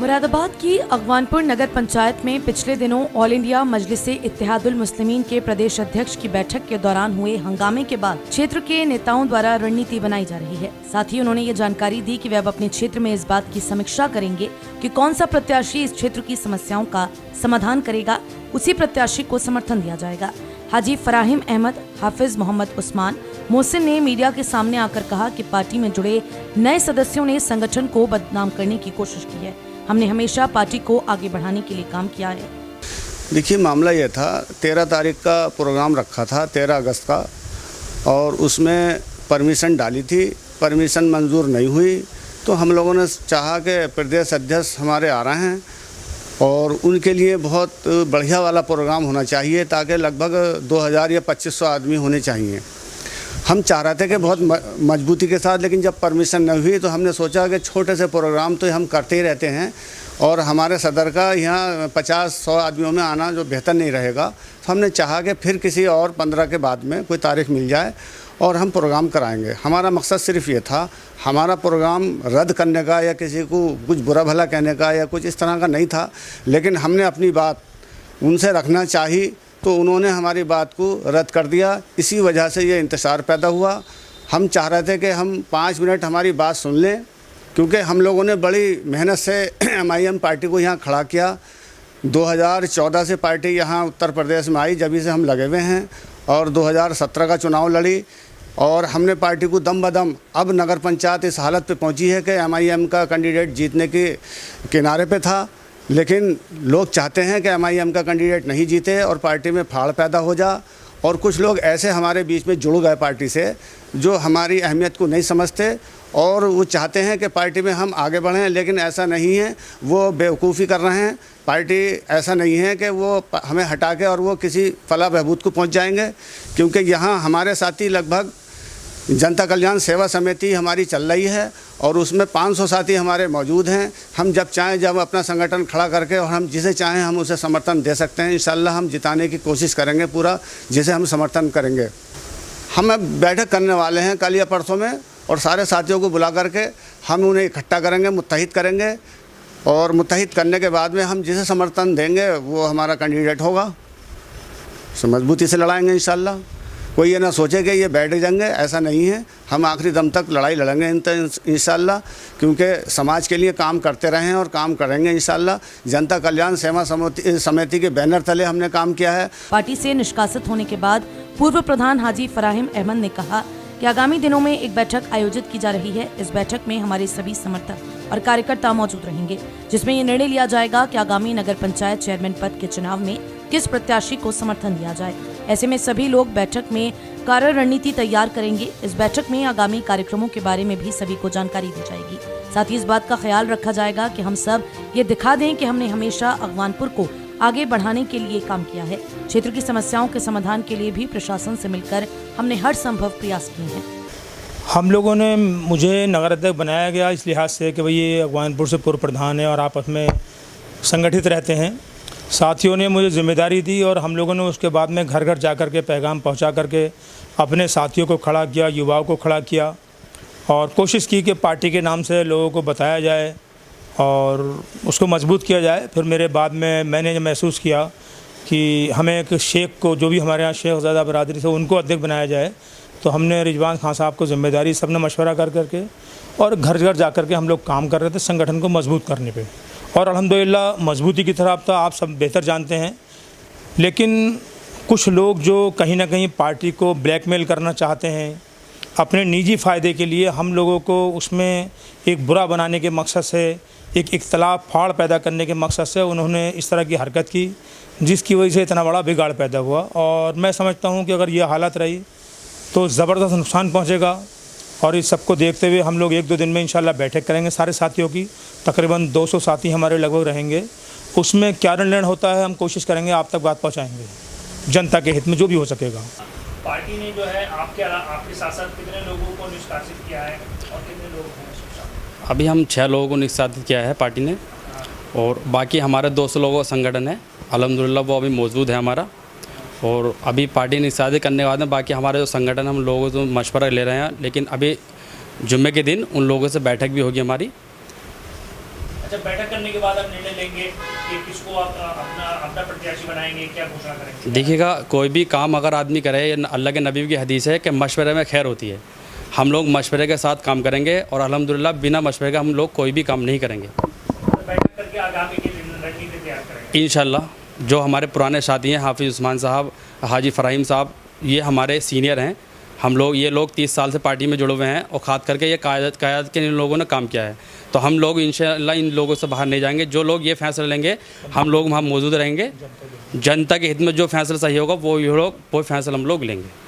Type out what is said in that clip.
मुरादाबाद की अगवानपुर नगर पंचायत में पिछले दिनों ऑल इंडिया मजलिसे इत्तेहादुल मुस्लिमीन के प्रदेश अध्यक्ष की बैठक के दौरान हुए हंगामे के बाद क्षेत्र के नेताओं द्वारा रणनीति बनाई जा रही है। साथ ही उन्होंने ये जानकारी दी कि वे अब अपने क्षेत्र में इस बात की समीक्षा करेंगे कि कौन सा प्रत्याशी इस क्षेत्र की समस्याओं का समाधान करेगा, उसी प्रत्याशी को समर्थन दिया जाएगा। हाजी फराहिम अहमद, हाफिज मोहम्मद उस्मान मोहसिन ने मीडिया के सामने आकर कहा कि पार्टी में जुड़े नए सदस्यों ने संगठन को बदनाम करने की कोशिश की है। हमने हमेशा पार्टी को आगे बढ़ाने के लिए काम किया है। देखिए, मामला ये था, 13 तारीख का प्रोग्राम रखा था, 13 अगस्त का, और उसमें परमिशन डाली थी। परमिशन मंजूर नहीं हुई तो हम लोगों ने चाहा कि प्रदेश अध्यक्ष हमारे आ रहे हैं और उनके लिए बहुत बढ़िया वाला प्रोग्राम होना चाहिए, ताकि लगभग 2000 या 2500 आदमी होने चाहिए। हम चाह रहे थे कि बहुत मजबूती के साथ, लेकिन जब परमिशन नहीं हुई तो हमने सोचा कि छोटे से प्रोग्राम तो हम करते ही रहते हैं और हमारे सदर का यहाँ 50-100 आदमियों में आना जो बेहतर नहीं रहेगा। तो हमने चाहा कि फिर किसी और 15 के बाद में कोई तारीख मिल जाए और हम प्रोग्राम कराएंगे। हमारा मकसद सिर्फ ये था, हमारा प्रोग्राम रद्द करने का या किसी को कुछ बुरा भला कहने का या कुछ इस तरह का नहीं था, लेकिन हमने अपनी बात उनसे रखना चाहिए तो उन्होंने हमारी बात को रद्द कर दिया। इसी वजह से ये इंतशार पैदा हुआ। हम चाह रहे थे कि हम 5 मिनट हमारी बात सुन लें, क्योंकि हम लोगों ने बड़ी मेहनत से MIM पार्टी को यहाँ खड़ा किया। 2014 से पार्टी यहाँ उत्तर प्रदेश में आई, जब से हम लगे हुए हैं, और 2017 का चुनाव लड़ी और हमने पार्टी को दम बदम, अब नगर पंचायत इस हालत पे पहुँची है कि MIM का कैंडिडेट जीतने के किनारे पे था, लेकिन लोग चाहते हैं कि MIM का कैंडिडेट नहीं जीते और पार्टी में फाड़ पैदा हो जा। और कुछ लोग ऐसे हमारे बीच में जुड़ गए पार्टी से जो हमारी अहमियत को नहीं समझते और वो चाहते हैं कि पार्टी में हम आगे बढ़ें, लेकिन ऐसा नहीं है। वो बेवकूफ़ी कर रहे हैं। पार्टी ऐसा नहीं है कि वो हमें हटा के और वो किसी फलाह बहबूद को पहुंच जाएंगे, क्योंकि यहाँ हमारे साथी लगभग जनता कल्याण सेवा समिति हमारी चल रही है और उसमें 500 साथी हमारे मौजूद हैं। हम जब चाहें जब अपना संगठन खड़ा करके और हम जिसे चाहें हम उसे समर्थन दे सकते हैं। इंशाल्लाह हम जिताने की कोशिश करेंगे पूरा, जिसे हम समर्थन करेंगे। हम अब बैठक करने वाले हैं कल या परसों में और सारे साथियों को बुला करके हम उन्हें इकट्ठा करेंगे, मुत्तहिद करेंगे और मुत्तहिद करने के बाद में हम जिसे समर्थन देंगे वो हमारा कैंडिडेट होगा। मजबूती से लड़ाएंगे इंशाल्लाह। कोई ये ना सोचे कि ये बैठ जाएंगे, ऐसा नहीं है। हम आखिरी दम तक लड़ाई लड़ेंगे इंशाल्लाह, क्योंकि समाज के लिए काम करते रहे हैं और काम करेंगे इंशाल्लाह। जनता कल्याण सेवा समिति के बैनर तले हमने काम किया है। पार्टी से निष्कासित होने के बाद पूर्व प्रधान हाजी फराहिम अहमद ने कहा कि आगामी दिनों में एक बैठक आयोजित की जा रही है। इस बैठक में हमारे सभी समर्थक और कार्यकर्ता मौजूद रहेंगे, जिसमें ये निर्णय लिया जाएगा कि आगामी नगर पंचायत चेयरमैन पद के चुनाव में किस प्रत्याशी को समर्थन दिया जाए। ऐसे में सभी लोग बैठक में कार्य रणनीति तैयार करेंगे। इस बैठक में आगामी कार्यक्रमों के बारे में भी सभी को जानकारी दी जाएगी। साथ ही इस बात का ख्याल रखा जाएगा कि हम सब ये दिखा दें कि हमने हमेशा अगवानपुर को आगे बढ़ाने के लिए काम किया है। क्षेत्र की समस्याओं के समाधान के लिए भी प्रशासन से मिलकर हमने हर संभव प्रयास किए हैं। हम लोगों ने, मुझे नगर अध्यक्ष बनाया गया इस लिहाज से कि भाई ये अगवानपुर से पूर्व प्रधान है और आपस में संगठित रहते हैं। साथियों ने मुझे जिम्मेदारी दी और हम लोगों ने उसके बाद में घर घर जा कर के पैगाम पहुंचा करके अपने साथियों को खड़ा किया, युवाओं को खड़ा किया और कोशिश की कि पार्टी के नाम से लोगों को बताया जाए और उसको मजबूत किया जाए। फिर मेरे बाद में मैंने महसूस किया कि हमें एक शेख को, जो भी हमारे यहाँ शेखज़ादा बरादरी से, उनको अध्यक्ष बनाया जाए। तो हमने रिजवान खान साहब को जिम्मेदारी, सब ने मशवरा कर करके और घर घर जा कर के हम लोग काम कर रहे थे संगठन को मजबूत करने पे। और अल्हम्दुलिल्लाह मजबूती की तरफ तो आप सब बेहतर जानते हैं, लेकिन कुछ लोग जो कहीं ना कहीं पार्टी को ब्लैकमेल करना चाहते हैं अपने निजी फ़ायदे के लिए, हम लोगों को उसमें एक बुरा बनाने के मकसद से, एक इख्तलाफ फाड़ पैदा करने के मकसद से उन्होंने इस तरह की हरकत की, जिसकी वजह से इतना बड़ा बिगाड़ पैदा हुआ। और मैं समझता हूँ कि अगर ये हालत रही तो ज़बरदस्त नुकसान पहुँचेगा। और इस सबको देखते हुए हम लोग 1-2 दिन में इंशाल्लाह बैठक करेंगे सारे साथियों की। तकरीबन 200 साथी हमारे लगभग रहेंगे। उसमें क्या निर्णय होता है हम कोशिश करेंगे आप तक बात पहुंचाएंगे, जनता के हित में जो भी हो सकेगा। पार्टी ने जो है आपके साथ कितने लोगों को निष्कासित किया है और कितने लोग हैं? अभी हम 6 लोगों को निष्कासित किया है पार्टी ने और बाकी हमारे 200 लोगों का संगठन है। अल्हम्दुलिल्लाह वो अभी मौजूद है हमारा। और अभी पार्टी निष्कासित करने के बाद में बाकी हमारे जो संगठन, हम लोगों से मशवरा ले रहे हैं, लेकिन अभी जुम्मे के दिन उन लोगों से बैठक भी होगी हमारी। अच्छा, बैठक करने के बाद आप निर्णय लेंगे कि किसको आप अपना प्रत्याशी बनाएंगे, क्या घोषणा करेंगे? देखिएगा, कोई भी काम अगर आदमी करे, अल्लाह के नबी की हदीस है कि मशवरे में खैर होती है। हम लोग मशवरे के साथ काम करेंगे और अल्हम्दुलिल्लाह बिना मशवरे के हम लोग कोई भी काम नहीं करेंगे। तो बैठक करके आगामी की रणनीति तैयार करेंगे इंशाल्लाह जो हमारे पुराने साथी हैं, हाफिज़ उस्मान साहब, हाजी फ़राहीम साहब, ये हमारे सीनियर हैं। हम लोग, ये लोग 30 साल से पार्टी में जुड़े हुए हैं और ख़ास करके ये क़यादत के इन लोगों ने काम किया है। तो हम लोग इंशाल्लाह इन लोगों से बाहर नहीं जाएंगे। जो लोग ये फैसला लेंगे, हम लोग वहाँ मौजूद रहेंगे। जनता के हित में जो फैसला सही होगा वो फैसला हम लोग लेंगे।